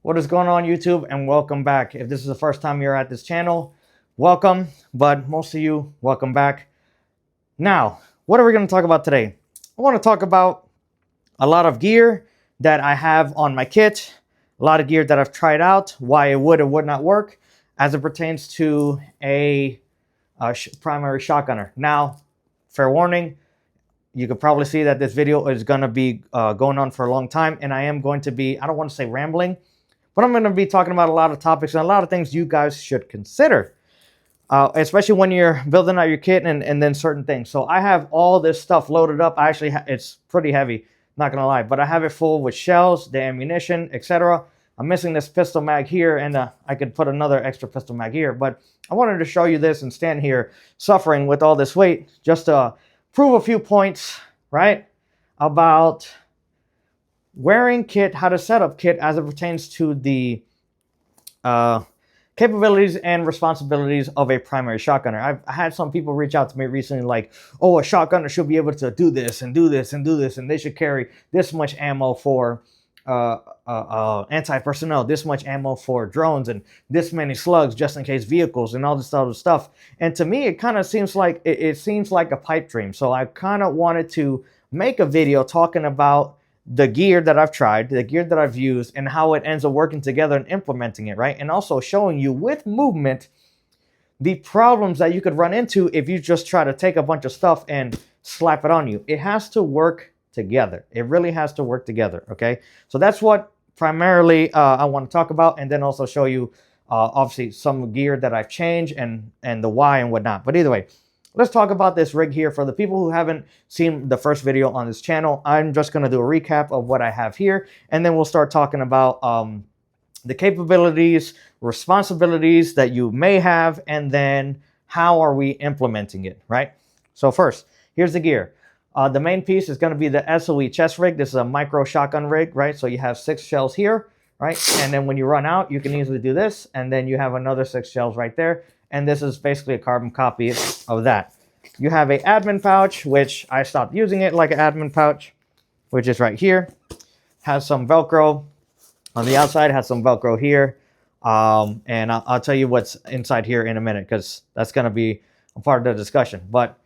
What is going on, YouTube, and welcome back. If this is the first time you're at this channel, welcome, but most of you, welcome back. Now, what are we going to talk about today? I want to talk about a lot of gear that I have on my kit, a lot of gear that I've tried out, why it would or would not work as it pertains to a primary shotgunner. Now, fair warning, you could probably see that this video is going to be going on for a long time, and I am going to be, I don't want to say rambling, but I'm going to be talking about a lot of topics and a lot of things you guys should consider, especially when you're building out your kit and then certain things. So I have all this stuff loaded up. I actually, it's pretty heavy, not going to lie, but I have it full with shells, the ammunition, etc. I'm missing this pistol mag here, and I could put another extra pistol mag here, but I wanted to show you this and stand here suffering with all this weight just to prove a few points, right, about wearing kit, how to set up kit as it pertains to the capabilities and responsibilities of a primary shotgunner. I've had some people reach out to me recently like, oh, a shotgunner should be able to do this and do this and do this, and they should carry this much ammo for anti-personnel, this much ammo for drones, and this many slugs just in case vehicles, and all this other stuff. And to me, it kind of seems like it seems like a pipe dream. So I kind of wanted to make a video talking about the gear that I've tried, the gear that I've used, and how it ends up working together and implementing it, right? And also showing you with movement the problems that you could run into if you just try to take a bunch of stuff and slap it on you. It has to work together. It really has to work together, okay? So that's what primarily I want to talk about, and then also show you obviously some gear that I've changed and the why and whatnot. But either way, let's talk about this rig here. For the people who haven't seen the first video on this channel, I'm just going to do a recap of what I have here, and then we'll start talking about the capabilities, responsibilities that you may have, and then how are we implementing it, right? So first, here's the gear. The main piece is going to be the SOE chest rig. This is a micro shotgun rig, right? So you have 6 shells here, right? And then when you run out, you can easily do this, and then you have another 6 shells right there. And this is basically a carbon copy of that. You have a admin pouch, which I stopped using it like an admin pouch, which is right here. Has some Velcro on the outside, has some Velcro here. And I'll tell you what's inside here in a minute, because that's going to be a part of the discussion. But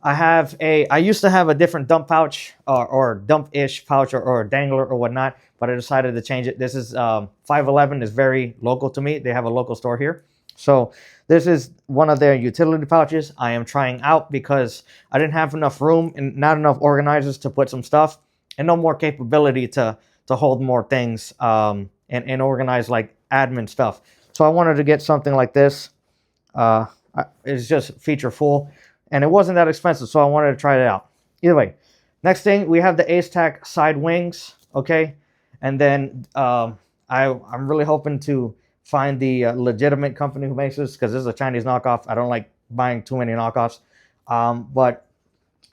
I used to have a different dump pouch or dump-ish pouch or dangler or whatnot, but I decided to change it. This is 511 is very local to me. They have a local store here. So this is one of their utility pouches I am trying out because I didn't have enough room and not enough organizers to put some stuff, and no more capability to hold more things and organize like admin stuff. So I wanted to get something like this. It's just feature full, and it wasn't that expensive, so I wanted to try it out. Either way, next thing, we have the Ace-Tac side wings, okay? And then I'm really hoping to find the legitimate company who makes this, because this is a Chinese knockoff. I don't like buying too many knockoffs. But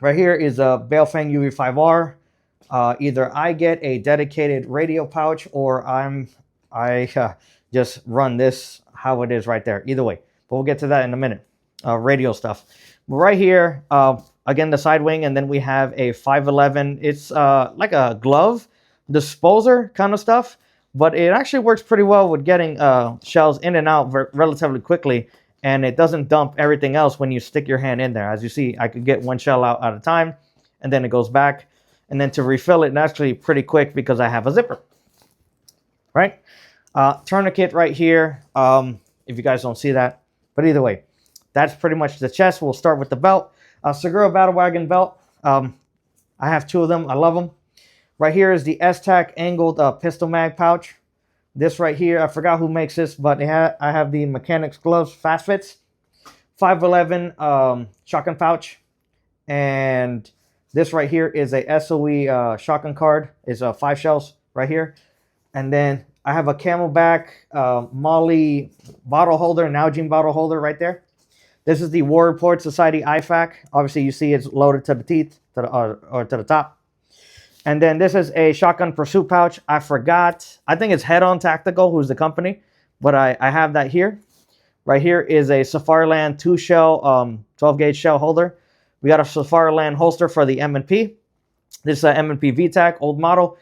right here is a Baofeng UV5R. Either I get a dedicated radio pouch, or I just run this how it is right there. Either way, but we'll get to that in a minute. Radio stuff. But right here, again, the side wing, and then we have a 511. It's like a glove disposer kind of stuff. But it actually works pretty well with getting shells in and out relatively quickly, and it doesn't dump everything else when you stick your hand in there. As you see, I could get 1 shell out at a time, and then it goes back. And then to refill it, actually pretty quick because I have a zipper, right? Tourniquet right here, if you guys don't see that. But either way, that's pretty much the chest. We'll start with the belt. Segura Battle Wagon belt. I have 2 of them. I love them. Right here is the S-Tac angled pistol mag pouch. This right here, I forgot who makes this, but I have the Mechanics Gloves Fast Fits. 511 shotgun pouch. And this right here is a SOE shotgun card. It's 5 shells right here. And then I have a Camelback Molly bottle holder, Nalgene bottle holder right there. This is the War Report Society IFAC. Obviously, you see it's loaded to the teeth, or to the top. And then this is a shotgun pursuit pouch. I forgot. I think it's Head On Tactical, who's the company. But I have that here. Right here is a Safariland 2-shell, 12-gauge shell holder. We got a Safariland holster for the M&P. This is a M&P VTAC, old model.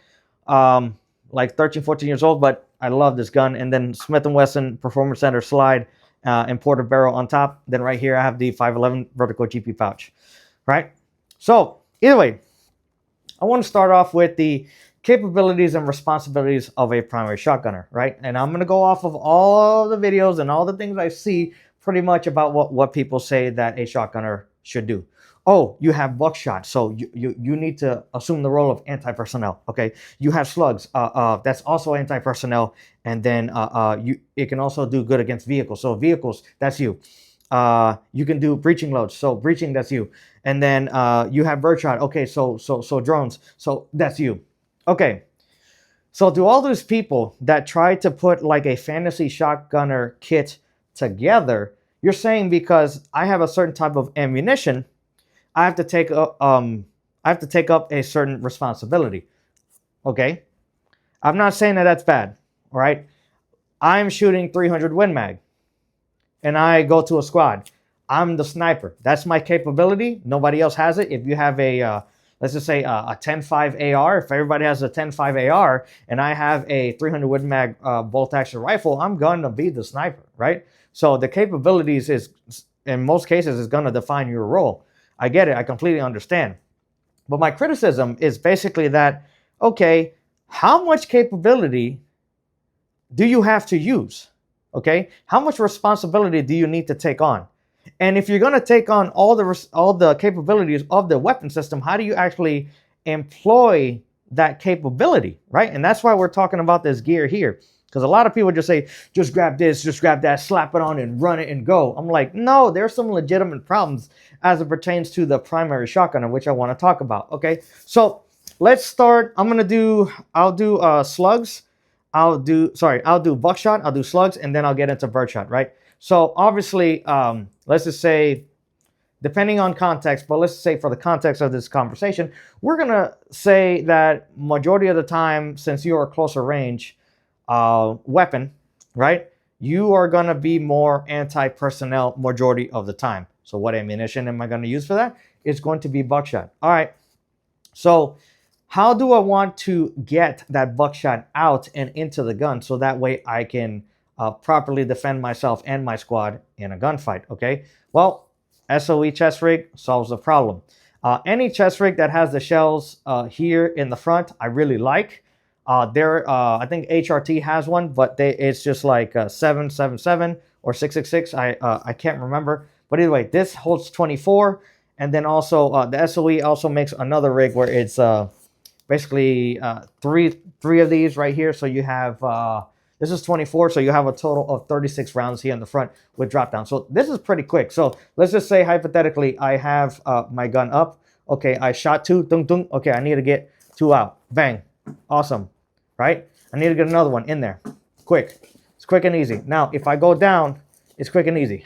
Like 13, 14 years old. But I love this gun. And then Smith & Wesson Performance Center slide and porter barrel on top. Then right here I have the 511 vertical GP pouch, right? So either way, I want to start off with the capabilities and responsibilities of a primary shotgunner, right? And I'm going to go off of all the videos and all the things I see pretty much about what people say that a shotgunner should do. Oh, you have buckshot, so you need to assume the role of anti-personnel. Okay, you have slugs, that's also anti-personnel, and then it can also do good against vehicles. So vehicles, that's you. You can do breaching loads, so breaching, that's you. And then you have birdshot. Okay, so drones, so that's you. Okay, so to all those people that try to put like a fantasy shotgunner kit together, you're saying because I have a certain type of ammunition, I have to take up a certain responsibility. Okay, I'm not saying that that's bad. All right, I'm shooting 300 Win Mag, and I go to a squad. I'm the sniper. That's my capability. Nobody else has it. If you have a let's just say a 10.5 AR, if everybody has a 10.5 AR and I have a 300 Win Mag bolt action rifle, I'm going to be the sniper, right? So the capabilities is, in most cases, is going to define your role. I get it. I completely understand. But my criticism is basically that, okay, how much capability do you have to use? Okay, how much responsibility do you need to take on? And if you're going to take on all the capabilities of the weapon system, how do you actually employ that capability, right? And that's why we're talking about this gear here. Because a lot of people just say, just grab this, just grab that, slap it on and run it and go. I'm like, no, there's some legitimate problems as it pertains to the primary shotgunner, which I want to talk about. Okay, so let's start. I'll do slugs. I'll do buckshot, I'll do slugs, and then I'll get into birdshot, right? So obviously, let's just say, depending on context, but let's say for the context of this conversation, we're going to say that majority of the time, since you're a closer range weapon, right, you are going to be more anti-personnel majority of the time. So what ammunition am I going to use for that? It's going to be buckshot. All right. So how do I want to get that buckshot out and into the gun so that way I can properly defend myself and my squad in a gunfight? Okay. Well, SOE chest rig solves the problem. Any chest rig that has the shells here in the front, I really like. I think HRT has one, but it's just like 777 or 666. I can't remember. But either way, this holds 24. And then also the SOE also makes another rig where it's basically three of these right here. So you have, this is 24. So you have a total of 36 rounds here in the front with drop down. So this is pretty quick. So let's just say hypothetically, I have my gun up. Okay, I shot 2. Dun, dun. Okay, I need to get 2 out. Bang. Awesome. Right? I need to get another one in there. Quick. It's quick and easy. Now, if I go down, it's quick and easy.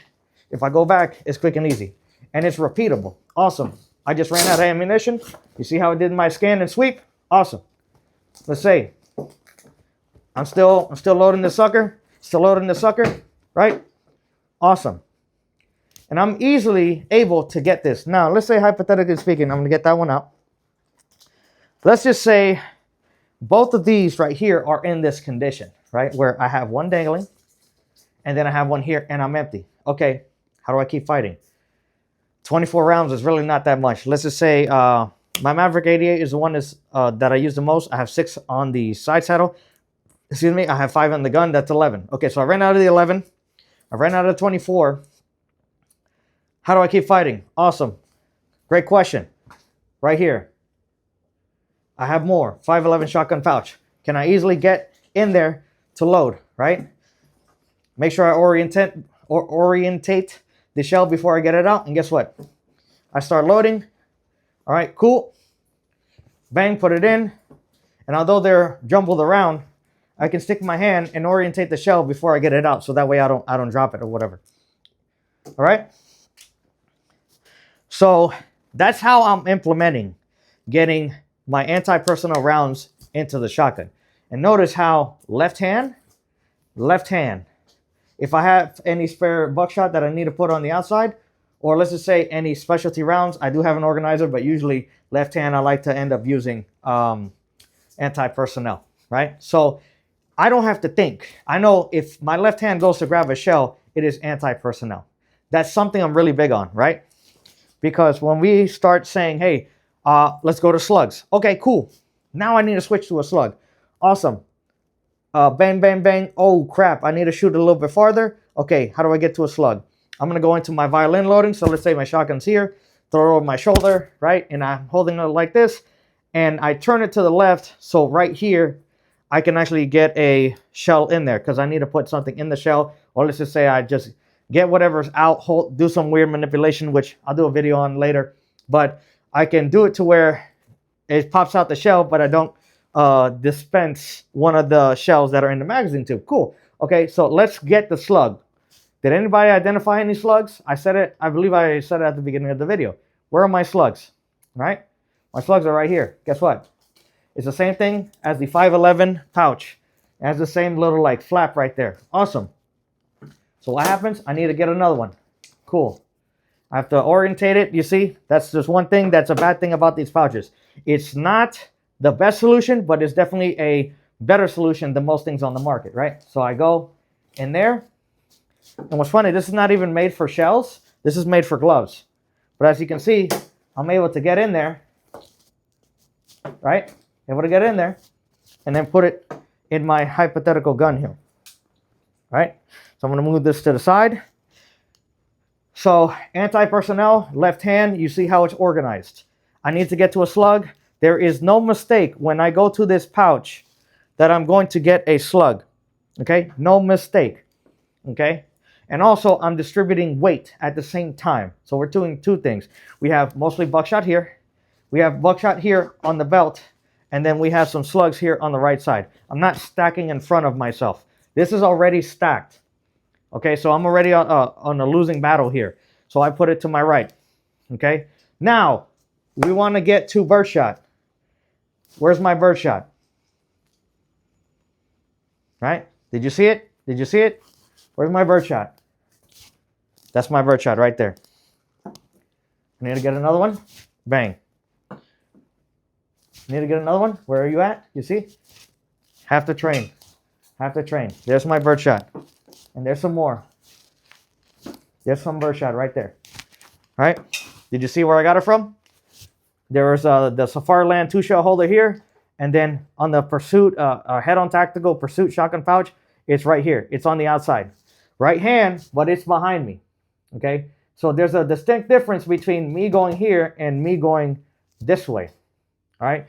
If I go back, it's quick and easy. And it's repeatable. Awesome. I just ran out of ammunition. You see how I did my scan and sweep? Awesome. Let's say I'm still loading the sucker. Still loading the sucker, right? Awesome. And I'm easily able to get this. Now, let's say hypothetically speaking, I'm going to get that one out. Let's just say both of these right here are in this condition, right? Where I have one dangling and then I have one here and I'm empty. Okay, how do I keep fighting? 24 rounds is really not that much. Let's just say my Maverick 88 is the one that I use the most. I have 6 on the side saddle. Excuse me, I have 5 on the gun. That's 11. Okay, so I ran out of the 11. I ran out of 24. How do I keep fighting? Awesome. Great question. Right here. I have more. 511 shotgun pouch. Can I easily get in there to load, right? Make sure I orientate the shell before I get it out. And guess what? I start loading. All right, cool. Bang, put it in. And although they're jumbled around, I can stick my hand and orientate the shell before I get it out. So that way I don't drop it or whatever. All right. So that's how I'm implementing getting my anti-personnel rounds into the shotgun. And notice how left hand. If I have any spare buckshot that I need to put on the outside, or let's just say any specialty rounds, I do have an organizer, but usually left hand I like to end up using anti-personnel, right? So I don't have to think. I know if my left hand goes to grab a shell, it is anti-personnel. That's something I'm really big on, right? Because when we start saying, hey, let's go to slugs. Okay, cool. Now I need to switch to a slug. Awesome. Bang, bang, bang. Oh, crap. I need to shoot a little bit farther. Okay, how do I get to a slug? I'm going to go into my violin loading. So let's say my shotgun's here. Throw it over my shoulder, right? And I'm holding it like this. And I turn it to the left. So right here, I can actually get a shell in there because I need to put something in the shell. Or let's just say I just get whatever's out, do some weird manipulation, which I'll do a video on later. But I can do it to where it pops out the shell, but I don't dispense one of the shells that are in the magazine tube. Cool. Okay, so let's get the slug. Did anybody identify any slugs? I said it. I believe I said it at the beginning of the video. Where are my slugs? Right? My slugs are right here. Guess what? It's the same thing as the 511 pouch. It has the same little like flap right there. Awesome. So what happens? I need to get another one. Cool. I have to orientate it. You see, that's just one thing that's a bad thing about these pouches. It's not the best solution, but it's definitely a better solution than most things on the market, right? So I go in there. And what's funny, this is not even made for shells. This is made for gloves. But as you can see, I'm able to get in there, right? Able to get in there and then put it in my hypothetical gun here, right? So I'm going to move this to the side. So anti-personnel, left hand, you see how it's organized. I need to get to a slug. There is no mistake when I go to this pouch that I'm going to get a slug, okay? No mistake, okay? And also, I'm distributing weight at the same time. So we're doing two things. We have mostly buckshot here. We have buckshot here on the belt. And then we have some slugs here on the right side. I'm not stacking in front of myself. This is already stacked. Okay, so I'm already on a losing battle here. So I put it to my right. Okay, now we want to get to birdshot. Where's my birdshot? Right? Did you see it? Did you see it? Where's my birdshot? That's my birdshot right there. I need to get another one. Bang. Need to get another one. Where are you at? You see? Have to train. Have to train. There's my birdshot. And there's some more. There's some birdshot right there. All right? Did you see where I got it from? There was the Safariland 2-shell holder here. And then on the Pursuit, head-on tactical Pursuit shotgun pouch, it's right here. It's on the outside. Right hand, but it's behind me. Okay? So there's a distinct difference between me going here and me going this way. All right?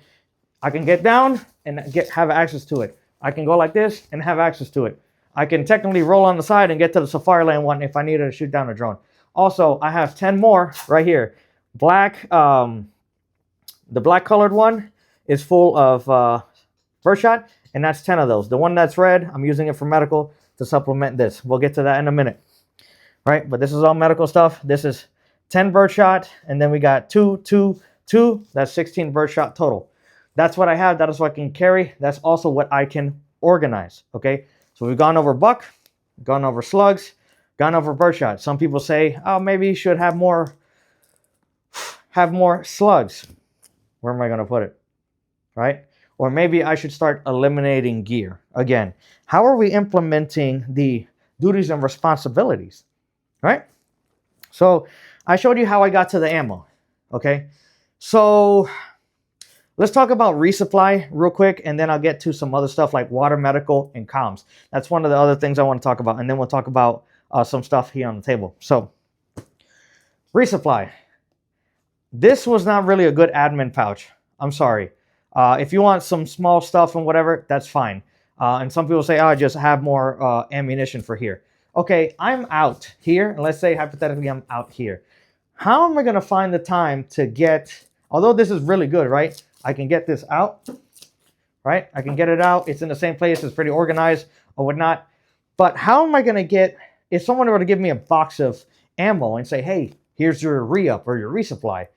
I can get down and have access to it. I can go like this and have access to it. I can technically roll on the side and get to the Safariland one if I needed to shoot down a drone. Also, I have 10 more right here. Black, the black colored one is full of birdshot, and that's 10 of those. The one that's red, I'm using it for medical to supplement this. We'll get to that in a minute. Right? But this is all medical stuff. This is 10 birdshot, and then we got 2, 2, 2. That's 16 birdshot total. That's what I have. That is what I can carry. That's also what I can organize. Okay? So we've gone over buck, gone over slugs, gone over birdshot. Some people say, oh, maybe you should have more slugs. Where am I going to put it? Right? Or maybe I should start eliminating gear. Again, how are we implementing the duties and responsibilities? Right? So I showed you how I got to the ammo. Okay? So let's talk about resupply real quick, and then I'll get to some other stuff like water, medical, and comms. That's one of the other things I want to talk about, and then we'll talk about some stuff here on the table. So resupply. This was not really a good admin pouch. I'm sorry. If you want some small stuff and whatever, that's fine. And some people say, oh, I just have more ammunition for here. Okay, I'm out here, and let's say hypothetically I'm out here. How am I going to find the time to get, although this is really good, right? I can get this out, right? I can get it out. It's in the same place. It's pretty organized or whatnot. But how am I going to get, if someone were to give me a box of ammo and say, hey, here's your re-up or your resupply,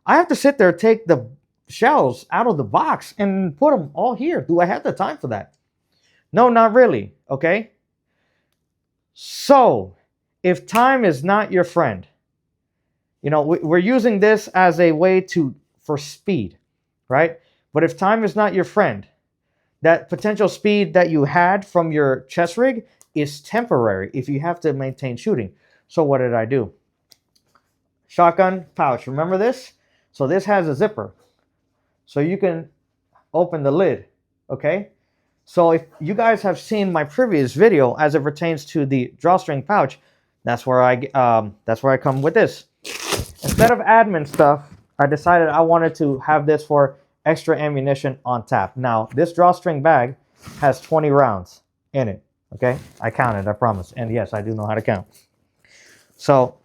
I have to sit there, take the shells out of the box and put them all here. Do I have the time for that? No, not really. Okay. So if time is not your friend, you know, we're using this as a way for speed, right? But if time is not your friend, that potential speed that you had from your chest rig is temporary if you have to maintain shooting. So what did I do? Shotgun pouch. Remember this? So this has a zipper. So you can open the lid. Okay? So if you guys have seen my previous video as it pertains to the drawstring pouch, that's where I come with this. Instead of admin stuff, I decided I wanted to have this for extra ammunition on tap. Now, this drawstring bag has 20 rounds in it. Okay? I counted, I promise. And yes, I do know how to count. So,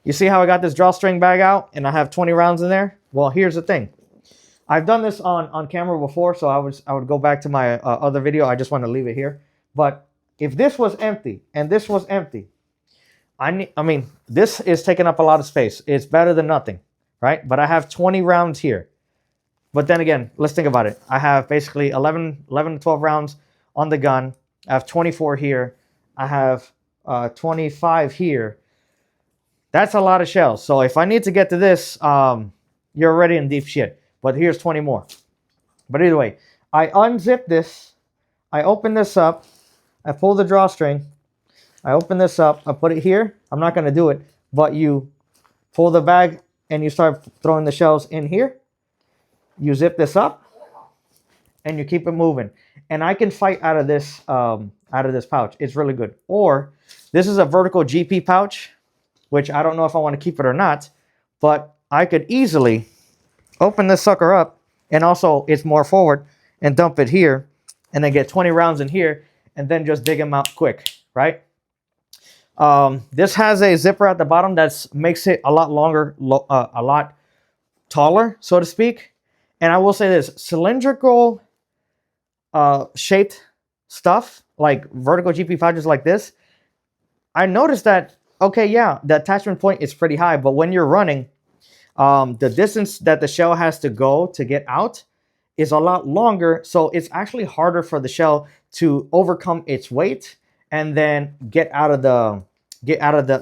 you see how I got this drawstring bag out and I have 20 rounds in there? Well, here's the thing. I've done this on camera before, so I would go back to my other video. I just want to leave it here. But if this was empty and this was empty, I mean, this is taking up a lot of space. It's better than nothing, right? But I have 20 rounds here. But then again, let's think about it. I have basically 11 to 12 rounds on the gun. I have 24 here. I have 25 here. That's a lot of shells. So if I need to get to this, you're already in deep shit. But here's 20 more. But either way, I unzip this. I open this up. I pull the drawstring. I open this up. I put it here. I'm not going to do it. But you pull the bag and you start throwing the shells in here. You zip this up. And you keep it moving. And I can fight out of this pouch. It's really good. Or this is a vertical GP pouch, which I don't know if I want to keep it or not. But I could easily open this sucker up, and also it's more forward, and dump it here, and then get 20 rounds in here, and then just dig them out quick, right? This has a zipper at the bottom that makes it a lot longer, a lot taller, so to speak. And I will say this, cylindrical shaped stuff, like vertical GP pouches like this, I noticed that, okay, yeah, the attachment point is pretty high, but when you're running, the distance that the shell has to go to get out is a lot longer. So it's actually harder for the shell to overcome its weight and then get out of the,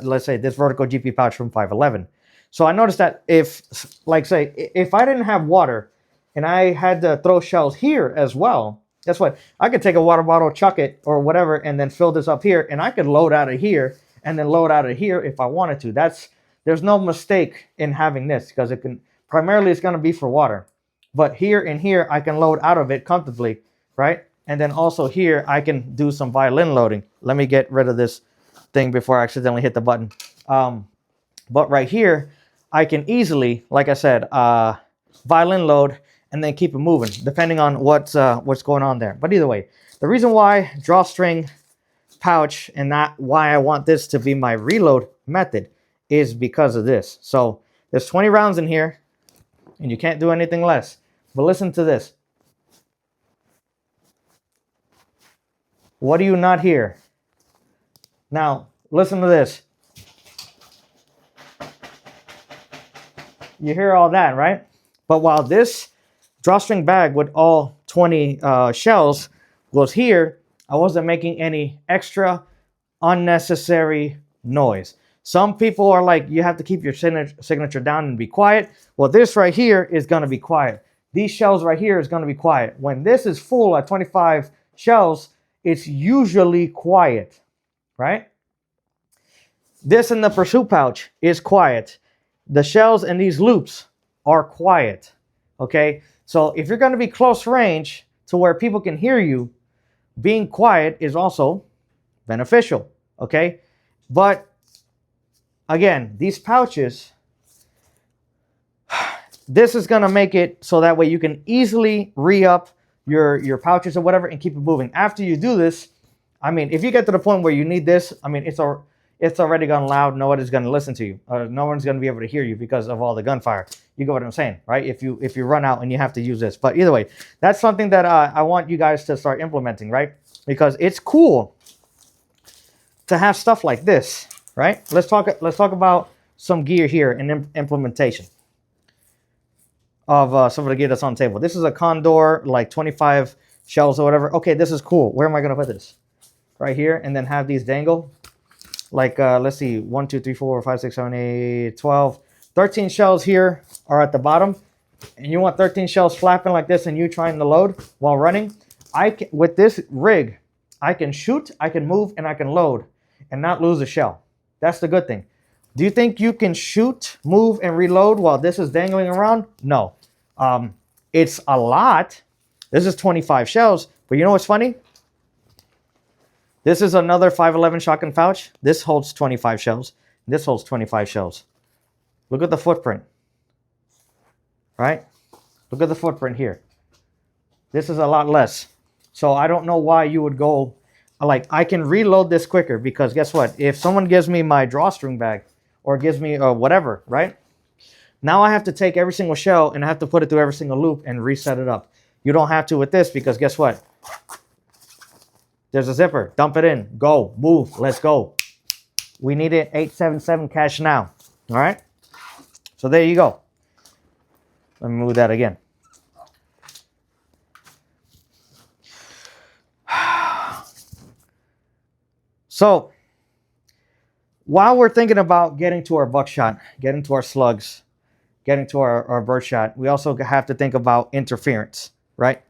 let's say, this vertical GP pouch from 511. So I noticed that if, like, say, if I didn't have water and I had to throw shells here as well, guess what? I could take a water bottle, chuck it or whatever, and then fill this up here, and I could load out of here and then load out of here if I wanted to. There's no mistake in having this, because it can, primarily it's going to be for water. But here and here, I can load out of it comfortably, right? And then also here, I can do some violin loading. Let me get rid of this thing before I accidentally hit the button. But right here, I can easily, like I said, violin load and then keep it moving, depending on what's going on there. But either way, the reason why drawstring pouch and not why I want this to be my reload method is because of this. So there's 20 rounds in here and you can't do anything less. But listen to this. What do you not hear? Now, listen to this. You hear all that, right? But while this drawstring bag with all 20 shells was here, I wasn't making any extra unnecessary noise. Some people are like, you have to keep your signature down and be quiet. Well, this right here is going to be quiet. These shells right here is going to be quiet. When this is full at 25 shells, it's usually quiet, right? This in the pursuit pouch is quiet. The shells in these loops are quiet, okay? So if you're going to be close range to where people can hear you, being quiet is also beneficial, okay? But again, these pouches, this is going to make it so that way you can easily re-up your pouches or whatever and keep it moving. After you do this, I mean, if you get to the point where you need this, I mean, it's already gone loud. Nobody's going to listen to you. No one's going to be able to hear you because of all the gunfire. You get what I'm saying, right? If you run out and you have to use this. But either way, that's something that I want you guys to start implementing, right? Because it's cool to have stuff like this, right? Let's talk about some gear here and implementation of some of the gear that's on the table. This is a Condor, like 25 shells or whatever. Okay, this is cool. Where am I going to put this? Right here, and then have these dangle. Like, let's see, 1, 2, 3, 4, 5, 6, 7, 8, 12. 13 shells here are at the bottom. And you want 13 shells flapping like this and you trying to load while running. with this rig, I can shoot, I can move, and I can load and not lose a shell. That's the good thing. Do you think you can shoot, move, and reload while this is dangling around? No. It's a lot. This is 25 shells, but you know what's funny? This is another 5.11 shotgun pouch. This holds 25 shells. This holds 25 shells. Look at the footprint, right? Look at the footprint here. This is a lot less. So I don't know why you would go, like, I can reload this quicker because guess what? If someone gives me my drawstring bag or gives me whatever, right? Now I have to take every single shell and I have to put it through every single loop and reset it up. You don't have to with this because guess what? There's a zipper. Dump it in. Go. Move. Let's go. We need it 877 cash now. All right? So there you go. Let me move that again. So while we're thinking about getting to our buckshot, getting to our slugs, getting to our birdshot, we also have to think about interference, right?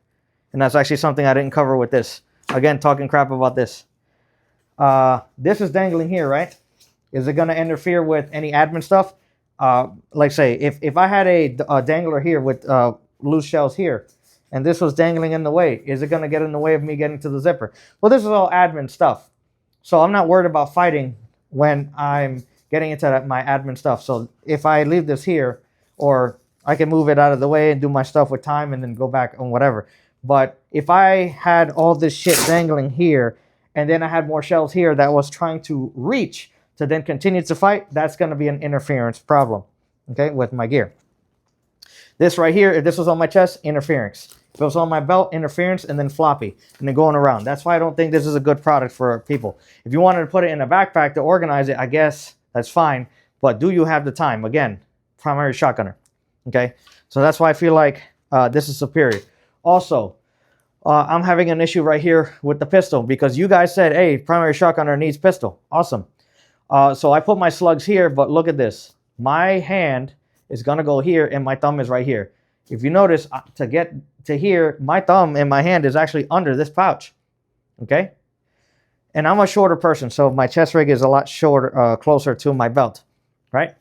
And that's actually something I didn't cover with this. Again, talking crap about this. This is dangling here, right? Is it going to interfere with any admin stuff? Like say, if I had a dangler here with loose shells here, and this was dangling in the way, is it going to get in the way of me getting to the zipper? Well, this is all admin stuff. So I'm not worried about fighting when I'm getting into my admin stuff. So if I leave this here, or I can move it out of the way and do my stuff with time and then go back on whatever. But if I had all this shit dangling here, and then I had more shells here that was trying to reach to then continue to fight, that's going to be an interference problem, okay, with my gear. This right here, if this was on my chest, interference. If it was on my belt, interference, and then floppy, and then going around. That's why I don't think this is a good product for people. If you wanted to put it in a backpack to organize it, I guess that's fine. But do you have the time? Again, primary shotgunner, okay? So that's why I feel like this is superior. Also, I'm having an issue right here with the pistol because you guys said, hey, primary shotgunner needs pistol. Awesome. So I put my slugs here, but look at this. My hand is going to go here and my thumb is right here. If you notice, to get to here, my thumb and my hand is actually under this pouch, okay? And I'm a shorter person, so my chest rig is a lot shorter, closer to my belt, right?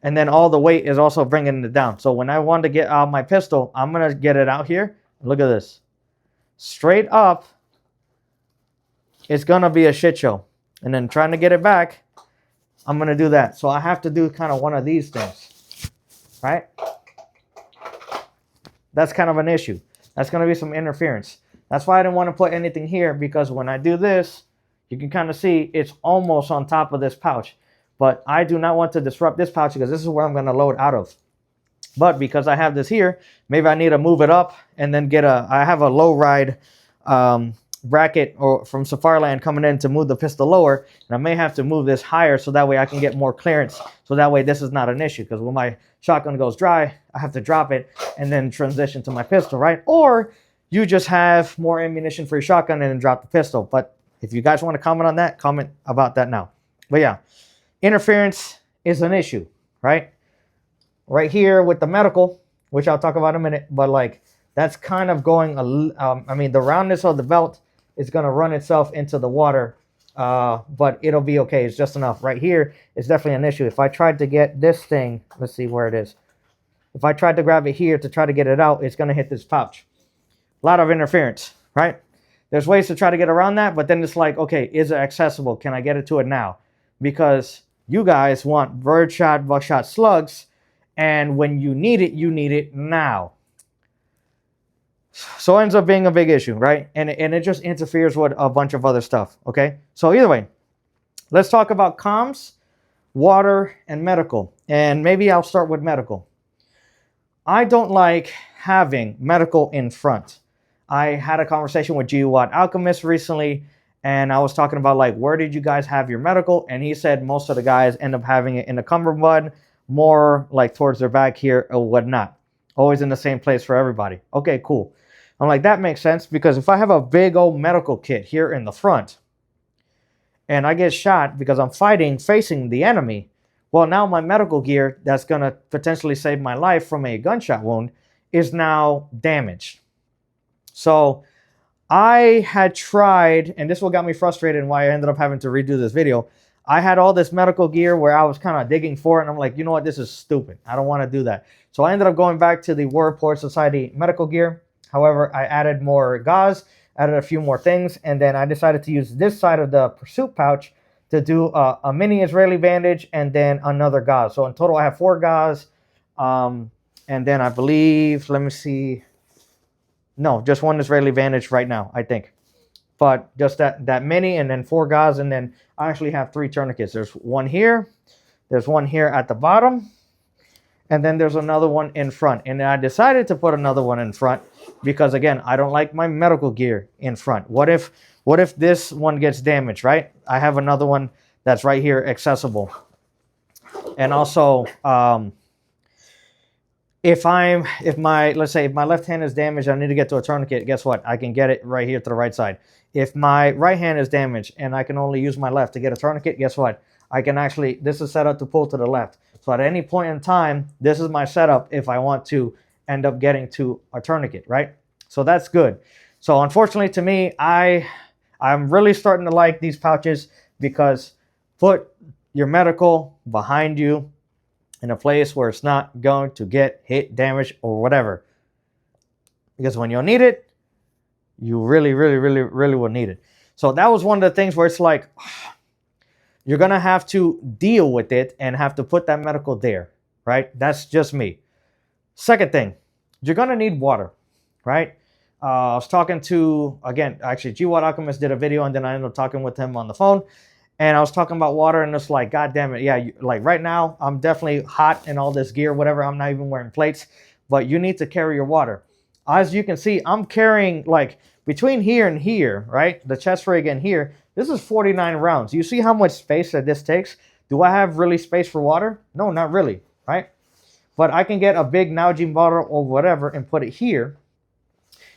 And then all the weight is also bringing it down. So when I want to get out my pistol, I'm going to get it out here. Look at this. Straight up, it's going to be a shit show. And then trying to get it back, I'm going to do that. So I have to do kind of one of these things, right? That's kind of an issue. That's going to be some interference. That's why I didn't want to put anything here, because when I do this, you can kind of see it's almost on top of this pouch. But I do not want to disrupt this pouch because this is where I'm going to load out of. But because I have this here, maybe I need to move it up and then I have a low ride bracket or from Safariland coming in to move the pistol lower. And I may have to move this higher so that way I can get more clearance. So that way this is not an issue, because when my shotgun goes dry, I have to drop it and then transition to my pistol, right? Or you just have more ammunition for your shotgun and then drop the pistol. But if you guys want to comment on that, comment about that now. But yeah, interference is an issue, right? Right here with the medical, which I'll talk about in a minute, but like that's kind of going, I mean, the roundness of the belt is going to run itself into the water, but it'll be okay. It's just enough. Right here is definitely an issue. If I tried to get this thing, let's see where it is. If I tried to grab it here to try to get it out, it's going to hit this pouch. A lot of interference, right? There's ways to try to get around that, but then it's like, okay, is it accessible? Can I get it to it now? Because you guys want birdshot, buckshot, slugs, and when you need it now. So it ends up being a big issue, right? And it just interferes with a bunch of other stuff, okay? So either way, let's talk about comms, water, and medical. And maybe I'll start with medical. I don't like having medical in front. I had a conversation with GWAT Alchemist recently, and I was talking about, like, where did you guys have your medical? And he said most of the guys end up having it in the cummerbund, more like towards their back here or whatnot. Always in the same place for everybody. Okay, cool. I'm like, that makes sense, because if I have a big old medical kit here in the front and I get shot because I'm fighting facing the enemy, well, now my medical gear that's going to potentially save my life from a gunshot wound is now damaged. So I had tried, and this is what got me frustrated and why I ended up having to redo this video. I had all this medical gear where I was kind of digging for it, and I'm like, you know what, this is stupid. I don't want to do that. So I ended up going back to the War Report Society medical gear. However, I added more gauze, added a few more things, and then I decided to use this side of the pursuit pouch to do a mini Israeli bandage and then another gauze. So in total, I have 4 gauze, and then I believe, let me see, no, just 1 Israeli bandage right now, I think. But just that mini, and then 4 gauze, and then I actually have 3 tourniquets. There's 1 here, there's 1 here at the bottom, and then there's another one in front. And I decided to put another one in front because, again, I don't like my medical gear in front. What if this one gets damaged, right? I have another one that's right here accessible. And also, if my left hand is damaged, I need to get to a tourniquet, guess what? I can get it right here to the right side. If my right hand is damaged and I can only use my left to get a tourniquet, guess what? I can actually, this is set up to pull to the left. So at any point in time, this is my setup if I want to end up getting to a tourniquet, right? So that's good. So unfortunately to me, I'm really starting to like these pouches because put your medical behind you in a place where it's not going to get hit, damaged, or whatever. Because when you'll need it, you really, really, really, really will need it. So that was one of the things where it's like, you're going to have to deal with it and have to put that medical there, right? That's just me. Second thing, you're going to need water, right? I was talking to, again, actually, G-Watt Alchemist did a video, and then I ended up talking with him on the phone. And I was talking about water, and it's like, God damn it. Yeah, like right now, I'm definitely hot in all this gear, whatever. I'm not even wearing plates, but you need to carry your water. As you can see, I'm carrying like between here and here, right? The chest rig and here, this is 49 rounds. You see how much space that this takes? Do I have really space for water? No, not really, right? But I can get a big Nalgene bottle or whatever and put it here.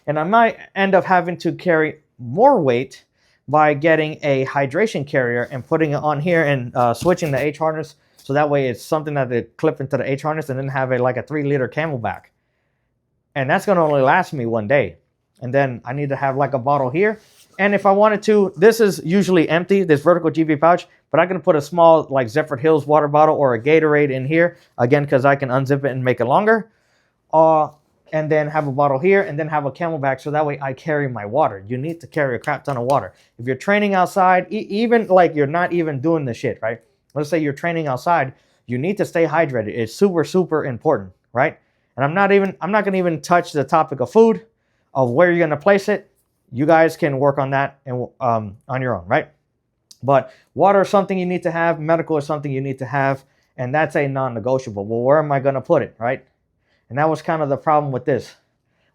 And I might end up having to carry more weight by getting a hydration carrier and putting it on here and switching the H harness. So that way it's something that they clip into the H harness and then have like a 3-liter Camelback. And that's going to only last me 1 day. And then I need to have like a bottle here. And if I wanted to, this is usually empty, this vertical GV pouch, but I can put a small like Zephyr Hills water bottle or a Gatorade in here. Again, because I can unzip it and make it longer. And then have a bottle here and then have a Camelback. So that way I carry my water. You need to carry a crap ton of water. If you're training outside, even like you're not even doing the shit, right? Let's say you're training outside, you need to stay hydrated. It's super, super important, right? And I'm not going to even touch the topic of food, of where you're going to place it. You guys can work on that and on your own, right? But water is something you need to have. Medical is something you need to have. And that's a non-negotiable. Well, where am I going to put it, right? And that was kind of the problem with this.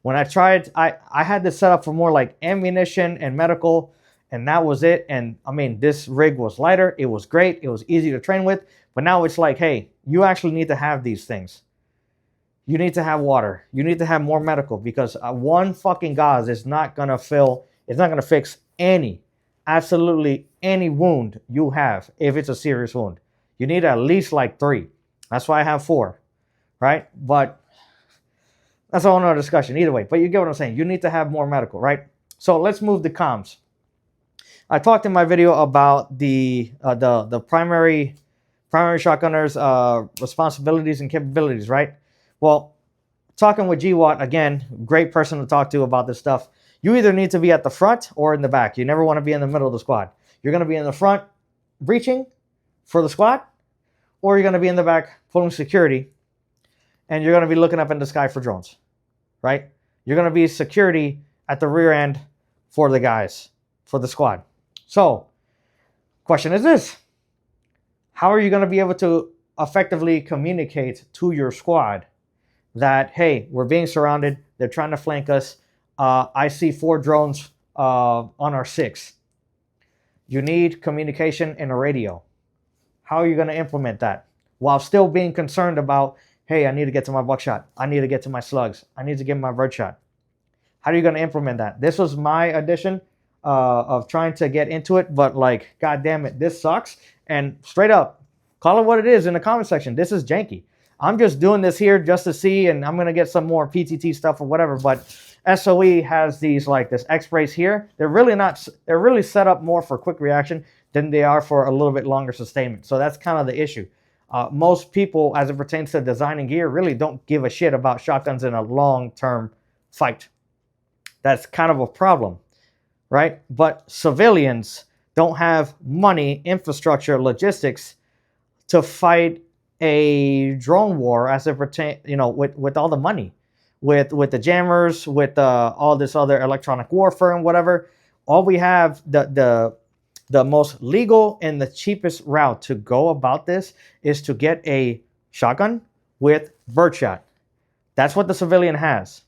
When I tried, I had this set up for more like ammunition and medical, and that was it. And I mean, this rig was lighter. It was great. It was easy to train with. But now it's like, hey, you actually need to have these things. You need to have water. You need to have more medical because one fucking gauze is not going to it's not going to fix absolutely any wound you have if it's a serious wound. You need at least like 3. That's why I have 4, right? But that's a whole nother discussion either way. But you get what I'm saying. You need to have more medical, right? So let's move to comms. I talked in my video about the primary shotgunner's responsibilities and capabilities, right? Well, talking with G-Watt, again, great person to talk to about this stuff. You either need to be at the front or in the back. You never want to be in the middle of the squad. You're going to be in the front breaching for the squad, or you're going to be in the back pulling security, and you're going to be looking up in the sky for drones, right? You're going to be security at the rear end for the guys, for the squad. So, question is this. How are you going to be able to effectively communicate to your squad that, hey, we're being surrounded, they're trying to flank us, I see 4 drones on our 6. You need communication in a radio. How are you going to implement that while still being concerned about, hey, I need to get to my buckshot, I need to get to my slugs, I need to get my birdshot? How are you going to implement that? This was my addition of trying to get into it, but like, god damn it, this sucks. And straight up, call it what it is in the comment section. This is janky. I'm just doing this here just to see, and I'm going to get some more PTT stuff or whatever. But SOE has these like this X brace here. They're really set up more for quick reaction than they are for a little bit longer sustainment. So that's kind of the issue. Most people, as it pertains to designing gear, really don't give a shit about shotguns in a long-term fight. That's kind of a problem, right? But civilians don't have money, infrastructure, logistics to fight a drone war as it pertains, with all the money, with the jammers, with all this other electronic warfare and whatever. All we have, the most legal and the cheapest route to go about this is to get a shotgun with birdshot. That's what the civilian has,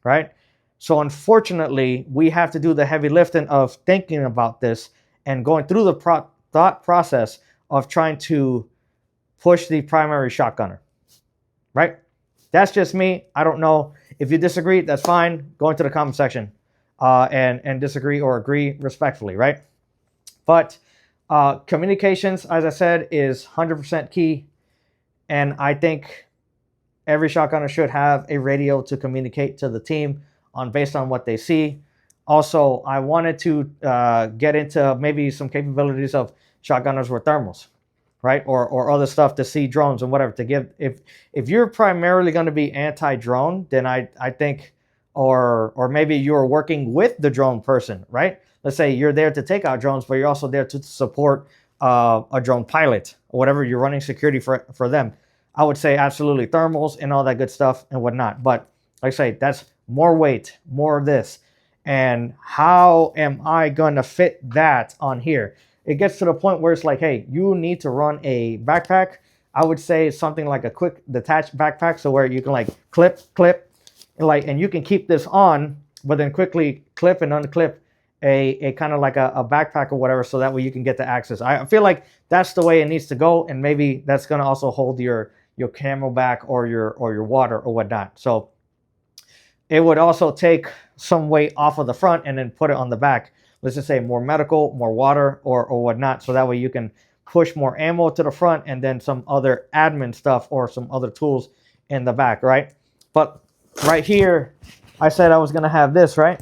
right? So unfortunately, we have to do the heavy lifting of thinking about this and going through the thought process of trying to push the primary shotgunner, right? That's just me. I don't know. If you disagree, that's fine. Go into the comment section and disagree or agree respectfully, right? But communications, as I said, is 100% key. And I think every shotgunner should have a radio to communicate to the team based on what they see. Also, I wanted to get into maybe some capabilities of shotgunners with thermals, right? Or other stuff to see drones and whatever to give. If you're primarily going to be anti-drone, then I think, or maybe you're working with the drone person, right? Let's say you're there to take out drones, but you're also there to support a drone pilot or whatever. You're running security for them. I would say absolutely thermals and all that good stuff and whatnot. But like I say, that's more weight, more of this. And how am I going to fit that on here? It gets to the point where it's like, hey, you need to run a backpack. I would say something like a quick detached backpack, so where you can like clip, and you can keep this on, but then quickly clip and unclip a kind of like a backpack or whatever, so that way you can get the access. I feel like that's the way it needs to go, and maybe that's going to also hold your camo back or your water or whatnot. So it would also take some weight off of the front and then put it on the back. Let's just say more medical, more water, or whatnot, so that way you can push more ammo to the front and then some other admin stuff or some other tools in the back, right? But right here, I said I was going to have this, right?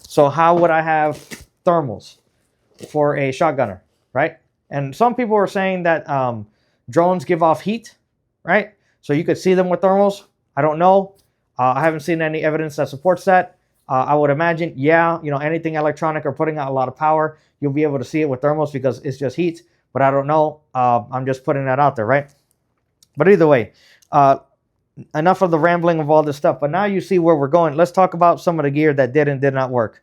So how would I have thermals for a shotgunner, right? And some people are saying that drones give off heat, right? So you could see them with thermals. I don't know. I haven't seen any evidence that supports that. I would imagine, yeah, anything electronic or putting out a lot of power, you'll be able to see it with thermals because it's just heat. But I don't know. I'm just putting that out there, right? But either way, enough of the rambling of all this stuff. But now you see where we're going. Let's talk about some of the gear that did and did not work.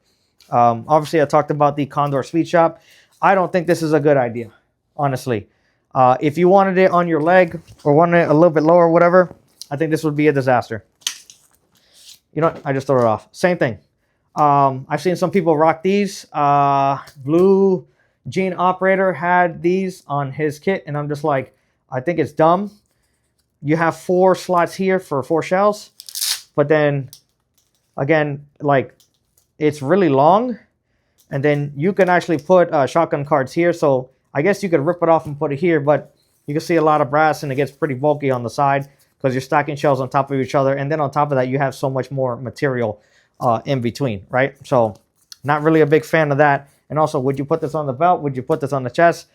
Obviously, I talked about the Condor Speed Shop. I don't think this is a good idea, honestly. If you wanted it on your leg or wanted it a little bit lower or whatever, I think this would be a disaster. You know what? I just throw it off. Same thing. I've seen some people rock these. Blue Gene Operator had these on his kit, and I'm just like, I think it's dumb. You have 4 slots here for 4 shells, but then, again, like, it's really long, and then you can actually put shotgun cards here, so I guess you could rip it off and put it here, but you can see a lot of brass, and it gets pretty bulky on the side, because you're stacking shells on top of each other. And then on top of that, you have so much more material in between, right? So not really a big fan of that. And also, would you put this on the belt? Would you put this on the chest?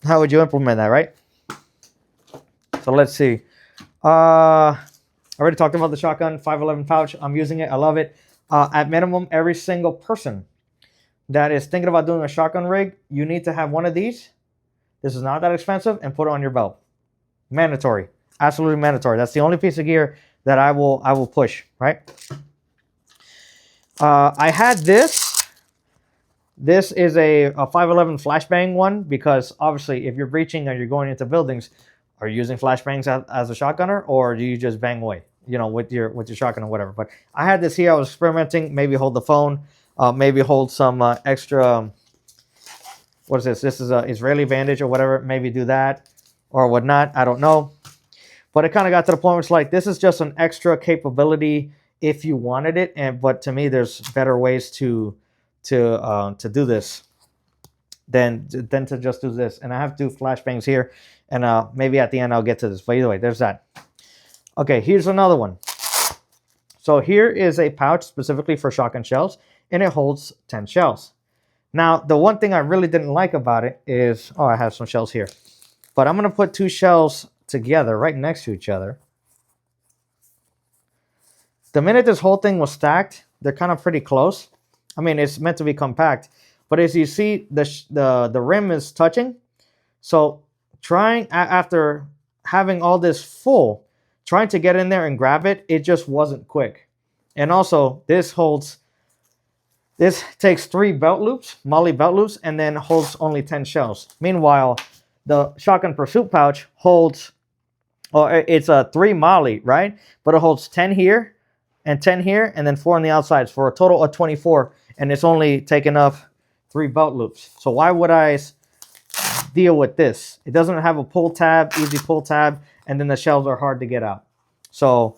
How would you implement that, right? So let's see. I already talked about the shotgun 511 pouch. I'm using it. I love it. At minimum, every single person that is thinking about doing a shotgun rig, you need to have one of these. This is not that expensive, and put it on your belt. Mandatory. Absolutely mandatory. That's the only piece of gear that I will push, right? I had this. This is a 511 flashbang one, because obviously if you're breaching and you're going into buildings, are you using flashbangs as a shotgunner, or do you just bang away, with your shotgun or whatever? But I had this here. I was experimenting. Maybe hold the phone. Maybe hold some extra. What is this? This is an Israeli bandage or whatever. Maybe do that or whatnot. I don't know. But it kind of got to the point where it's like, this is just an extra capability if you wanted it. But to me, there's better ways to do this than to just do this. And I have 2 flashbangs here, and maybe at the end I'll get to this. But either way, there's that. Okay, here's another one. So here is a pouch specifically for shotgun shells, and it holds 10 shells. Now, the one thing I really didn't like about it is, oh, I have some shells here, but I'm going to put 2 shells together right next to each other. The minute this whole thing was stacked, they're kind of pretty close. I mean, it's meant to be compact, but as you see, the rim is touching. So trying, after having all this full, trying to get in there and grab it, it just wasn't quick. And also, this takes 3 belt loops, Molly belt loops, and then holds only 10 shells. Meanwhile, the shotgun pursuit pouch holds, or it's a 3 Molly, right? But it holds 10 here and 10 here, and then 4 on the outsides for a total of 24. And it's only taking up 3 belt loops. So why would I deal with this? It doesn't have a pull tab, easy pull tab, and then the shells are hard to get out. So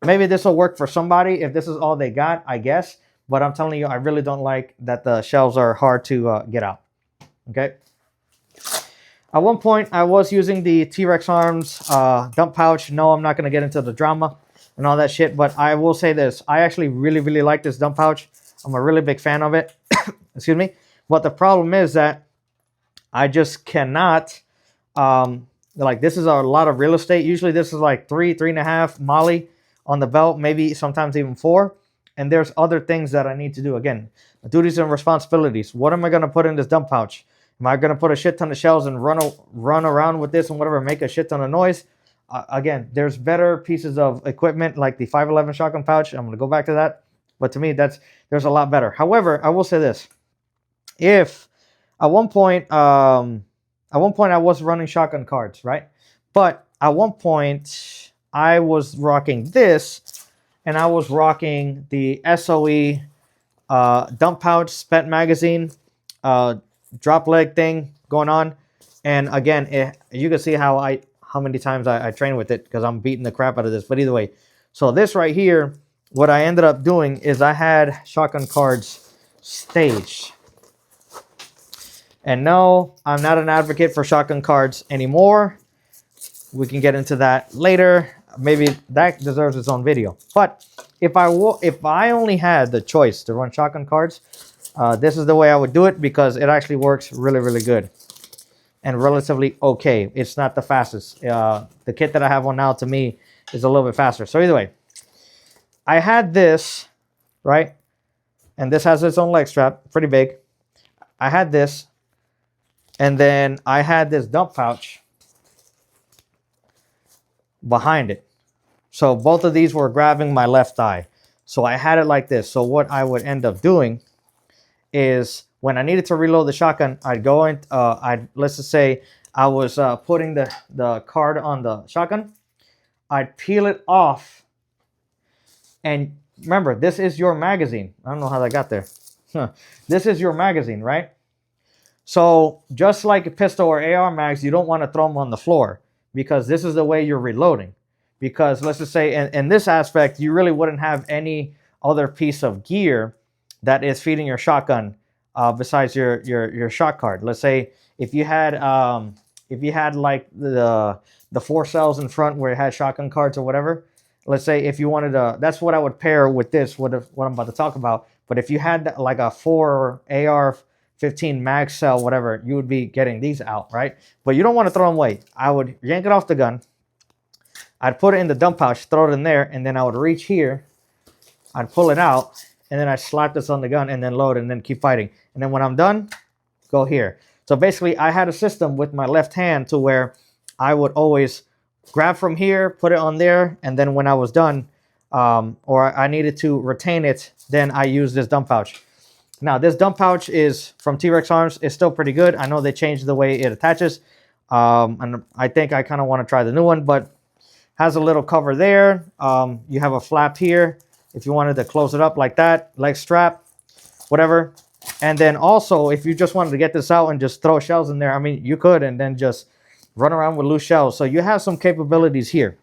maybe this will work for somebody if this is all they got, I guess. But I'm telling you, I really don't like that the shells are hard to get out. Okay. At one point, I was using the T-Rex Arms dump pouch. No, I'm not going to get into the drama and all that shit, but I will say this. I actually really, really like this dump pouch. I'm a really big fan of it. Excuse me. But the problem is that I just cannot, like, this is a lot of real estate. Usually this is like 3.5 Molly on the belt, maybe sometimes even 4. And there's other things that I need to do. Again, duties and responsibilities. What am I going to put in this dump pouch? Am I going to put a shit ton of shells and run around with this and whatever, make a shit ton of noise? Again, there's better pieces of equipment like the 511 shotgun pouch. I'm going to go back to that. But to me, there's a lot better. However, I will say this. If at one point I was running shotgun cards, right? But at one point I was rocking this, and I was rocking the SOE dump pouch, spent magazine, drop leg thing going on. And again, you can see how many times I train with it because I'm beating the crap out of this. But either way, so this right here, what I ended up doing is I had shotgun cards staged. And no, I'm not an advocate for shotgun cards anymore. We can get into that later. Maybe that deserves its own video. But if I only had the choice to run shotgun cards, this is the way I would do it because it actually works really, really good and relatively okay. It's not the fastest. The kit that I have on now, to me, is a little bit faster. So either way, I had this, right? And this has its own leg strap, pretty big. I had this, and then I had this dump pouch behind it. So both of these were grabbing my left thigh. So I had it like this. So what I would end up doing is when I needed to reload the shotgun, I'd go in, let's just say I was putting the card on the shotgun. I'd peel it off. And remember, this is your magazine. I don't know how that got there. This is your magazine, right? So just like a pistol or AR mags, you don't want to throw them on the floor because this is the way you're reloading. Because let's just say in this aspect, you really wouldn't have any other piece of gear that is feeding your shotgun besides your shot card. Let's say if you had like the 4 cells in front where it had shotgun cards or whatever. Let's say if you wanted to, that's what I would pair with this, what I'm about to talk about. But if you had like a 4 AR-15 mag cell, whatever, you would be getting these out, right? But you don't want to throw them away. I would yank it off the gun. I'd put it in the dump pouch, throw it in there, and then I would reach here. I'd pull it out, and then I'd slap this on the gun and then load and then keep fighting. And then when I'm done, go here. So basically, I had a system with my left hand to where I would always grab from here, put it on there, and then when I was done, or I needed to retain it, then I use this dump pouch. Now, this dump pouch is from T-Rex Arms. It's still pretty good. I know they changed the way it attaches, and I think I kind of want to try the new one, but has a little cover there. You have a flap here if you wanted to close it up like that, leg strap, whatever. And then also, if you just wanted to get this out and just throw shells in there, I mean, you could, and then just run around with loose shells. So you have some capabilities here,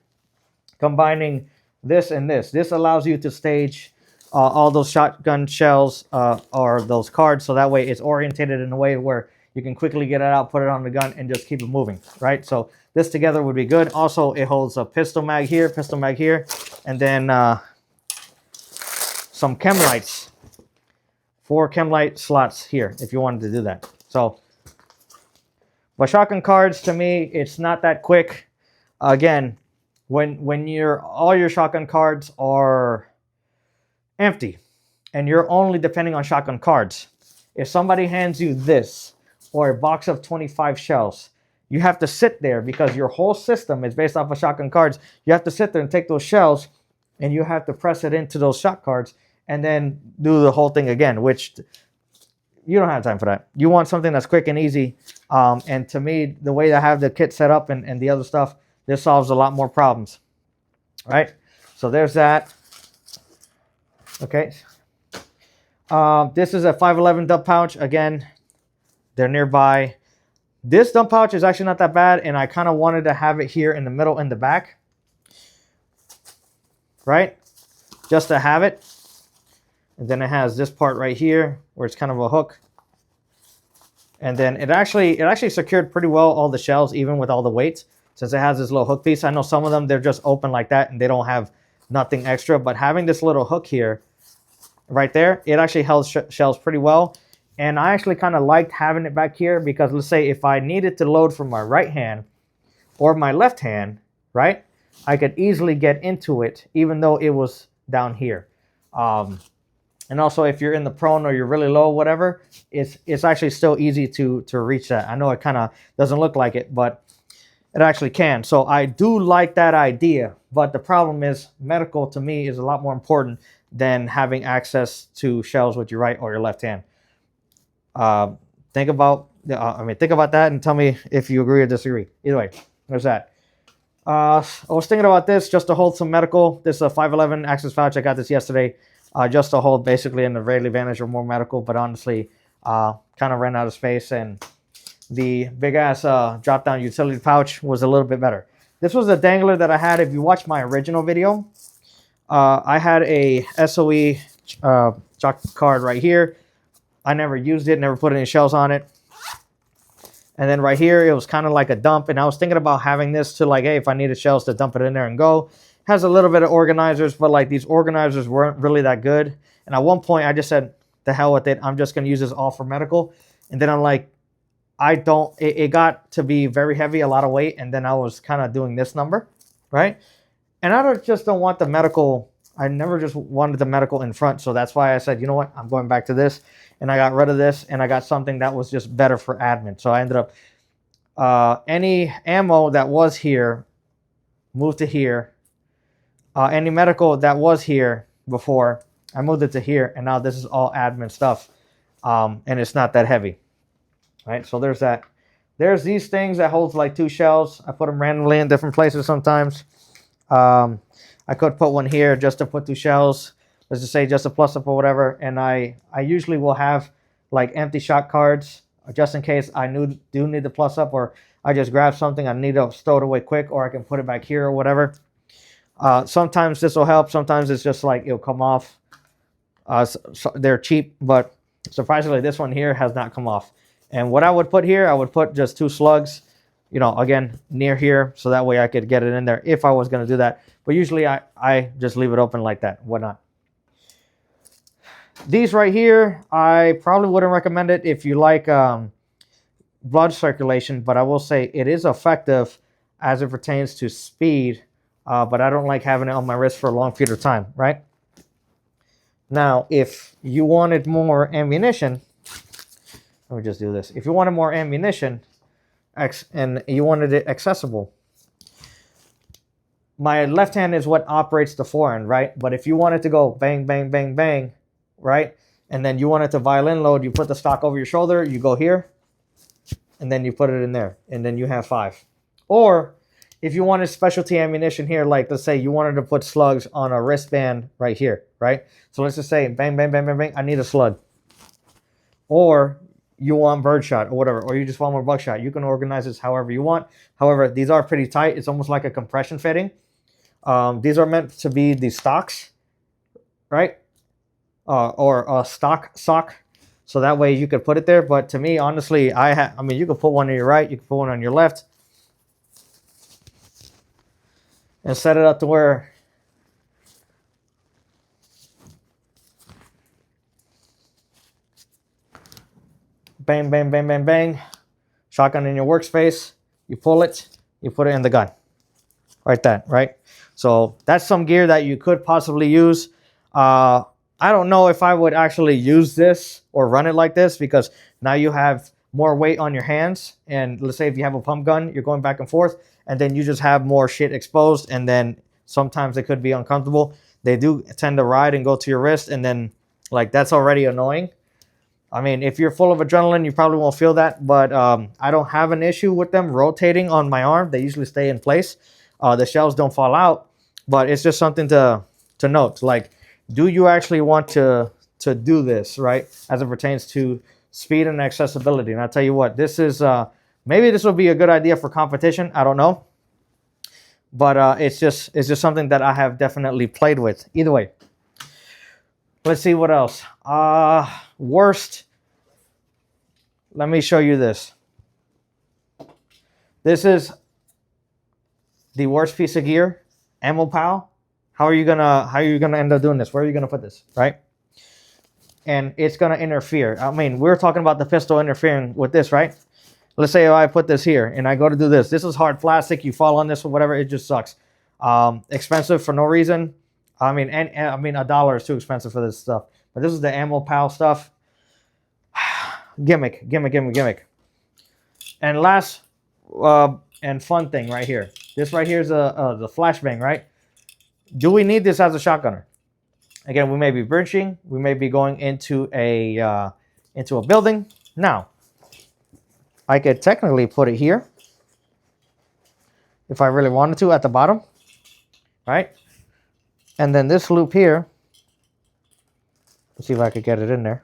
combining this and this. This allows you to stage all those shotgun shells or those cards, so that way it's orientated in a way where you can quickly get it out, put it on the gun, and just keep it moving, right? So this together would be good. Also, it holds a pistol mag here, and then some chem lights. 4 chem light slots here if you wanted to do that. So, but shotgun cards, to me, it's not that quick. Again, when all your shotgun cards are empty and you're only depending on shotgun cards, if somebody hands you this or a box of 25 shells, you have to sit there because your whole system is based off of shotgun cards. You have to sit there and take those shells and you have to press it into those shot cards and then do the whole thing again, which you don't have time for that. You want something that's quick and easy. And to me, the way I have the kit set up and the other stuff, this solves a lot more problems. All right? So there's that. Okay. This is a 511 dump pouch. Again, they're nearby. This dump pouch is actually not that bad, and I kind of wanted to have it here in the middle and the back. Right? Just to have it. And then it has this part right here where it's kind of a hook. And then it actually secured pretty well all the shells, even with all the weights, since it has this little hook piece. I know some of them, they're just open like that and they don't have nothing extra, but having this little hook here right there, it actually held shells pretty well. And I actually kind of liked having it back here because let's say if I needed to load from my right hand or my left hand, right, I could easily get into it even though it was down here. And also if you're in the prone or you're really low, whatever, it's actually still easy to reach that. I know it kind of doesn't look like it, but it actually can. So I do like that idea, but the problem is medical to me is a lot more important than having access to shells with your right or your left hand. Think about that and tell me if you agree or disagree. Either way, there's that. I was thinking about this just to hold some medical. This is a 511 access pouch. I got this yesterday just to hold basically in the Rayleigh Advantage or more medical, but honestly, kind of ran out of space and the big ass drop down utility pouch was a little bit better. This was a dangler that I had. If you watch my original video, I had a SOE chalk card right here. I never used it, never put any shells on it. And then right here, it was kind of like a dump. And I was thinking about having this to like, hey, if I needed shells to dump it in there and go. Has a little bit of organizers, but like these organizers weren't really that good. And at one point, I just said, the hell with it. I'm just going to use this all for medical. And then I'm like, it got to be very heavy, a lot of weight. And then I was kind of doing this number, right? And I just don't want the medical. I never just wanted the medical in front. So that's why I said, you know what? I'm going back to this. And I got rid of this. And I got something that was just better for admin. So I ended up, any ammo that was here, moved to here. Any medical that was here before, I moved it to here. And now this is all admin stuff. And it's not that heavy. Right, so there's that. There's these things that holds like 2 shells. I put them randomly in different places sometimes. I could put one here just to put 2 shells. Let's just say just a plus up or whatever. And I usually will have like empty shot cards just in case I do need the plus up, or I just grab something I need to stow it away quick, or I can put it back here or whatever. Sometimes this will help. Sometimes it's just like it'll come off. So they're cheap, but surprisingly this one here has not come off. And what I would put here, I would put just 2 slugs, you know, again, near here. So that way I could get it in there if I was going to do that. But usually I just leave it open like that, whatnot. These right here, I probably wouldn't recommend it if you like blood circulation. But I will say it is effective as it pertains to speed. But I don't like having it on my wrist for a long period of time, right? Now, if you wanted more ammunition... Let me just do this. If you wanted more ammunition and you wanted it accessible, my left hand is what operates the forehand, right? But if you wanted to go bang, bang, bang, bang, right? And then you wanted to violin load, you put the stock over your shoulder, you go here, and then you put it in there, and then you have 5. Or if you wanted specialty ammunition here, like let's say you wanted to put slugs on a wristband right here, right? So let's just say bang, bang, bang, bang, bang, I need a slug. Or you want birdshot or whatever, or you just want more buckshot. You can organize this however you want. However, these are pretty tight. It's almost like a compression fitting. These are meant to be the stocks, right? Or a stock sock. So that way you could put it there. But to me, honestly, I mean, you could put one on your right. You could put one on your left. And set it up to where bang, bang, bang, bang, bang. Shotgun in your workspace. You pull it, you put it in the gun. Like that, right? So that's some gear that you could possibly use. I don't know if I would actually use this or run it like this, because now you have more weight on your hands. And let's say if you have a pump gun, you're going back and forth, and then you just have more shit exposed, and then sometimes it could be uncomfortable. They do tend to ride and go to your wrist, and then like that's already annoying. I mean, if you're full of adrenaline, you probably won't feel that, but I don't have an issue with them rotating on my arm. They usually stay in place. The shells don't fall out, but it's just something to note. Like, do you actually want to do this, right? As it pertains to speed and accessibility. And I'll tell you what, this is, maybe this will be a good idea for competition. I don't know. But it's just something that I have definitely played with. Either way. Let's see what else. Worst. Let me show you this. This is the worst piece of gear. Ammo pal. How are you gonna end up doing this? Where are you gonna put this, right? And it's gonna interfere. I mean, we're talking about the pistol interfering with this, right? Let's say I put this here and I go to do this. This is hard plastic. You fall on this or whatever. It just sucks. Expensive for no reason. I mean, $1 is too expensive for this stuff. But this is the ammo pal stuff. Gimmick. And last and fun thing right here. This right here is the flashbang, right? Do we need this as a shotgunner? Again, we may be bridging. We may be going into a building. Now, I could technically put it here if I really wanted to at the bottom, right? And then this loop here, let's see if I could get it in there.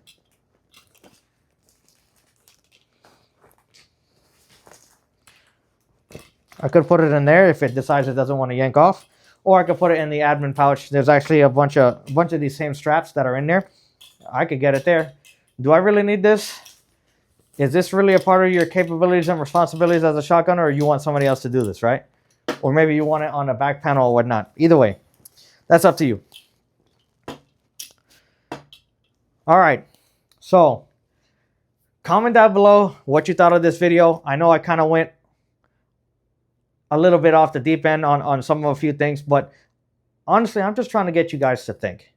I could put it in there if it decides it doesn't want to yank off, or I could put it in the admin pouch. There's actually a bunch of these same straps that are in there. I could get it there. Do I really need this? Is this really a part of your capabilities and responsibilities as a shotgunner, or you want somebody else to do this, right? Or maybe you want it on the back panel or whatnot. Either way, that's up to you. All right. So, comment down below what you thought of this video. I know I kind of went a little bit off the deep end on some of a few things, but honestly, I'm just trying to get you guys to think.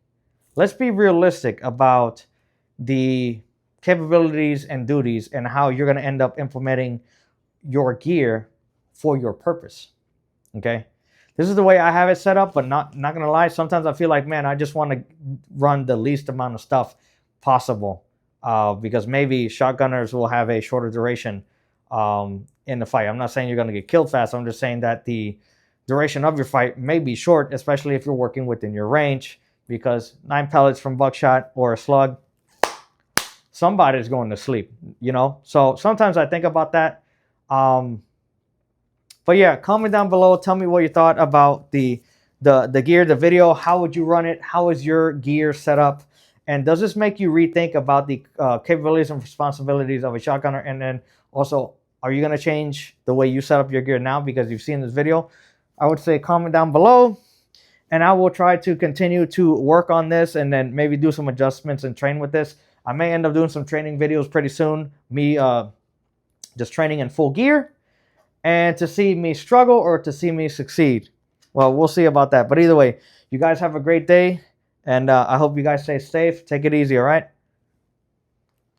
Let's be realistic about the capabilities and duties and how you're going to end up implementing your gear for your purpose. Okay, this is the way I have it set up, but not gonna lie, sometimes I feel like, man, I just want to run the least amount of stuff possible, because maybe shotgunners will have a shorter duration in the fight. I'm not saying you're going to get killed fast. I'm just saying that the duration of your fight may be short, especially if you're working within your range, because 9 pellets from buckshot or a slug, somebody's going to sleep, you know? So sometimes I think about that. But yeah, comment down below. Tell me what you thought about the gear, the video. How would you run it? How is your gear set up? And does this make you rethink about the capabilities and responsibilities of a shotgunner? And then also, are you going to change the way you set up your gear now because you've seen this video? I would say comment down below, and I will try to continue to work on this and then maybe do some adjustments and train with this. I may end up doing some training videos pretty soon, me just training in full gear, and to see me struggle or to see me succeed. Well, we'll see about that. But either way, you guys have a great day, and I hope you guys stay safe. Take it easy, all right?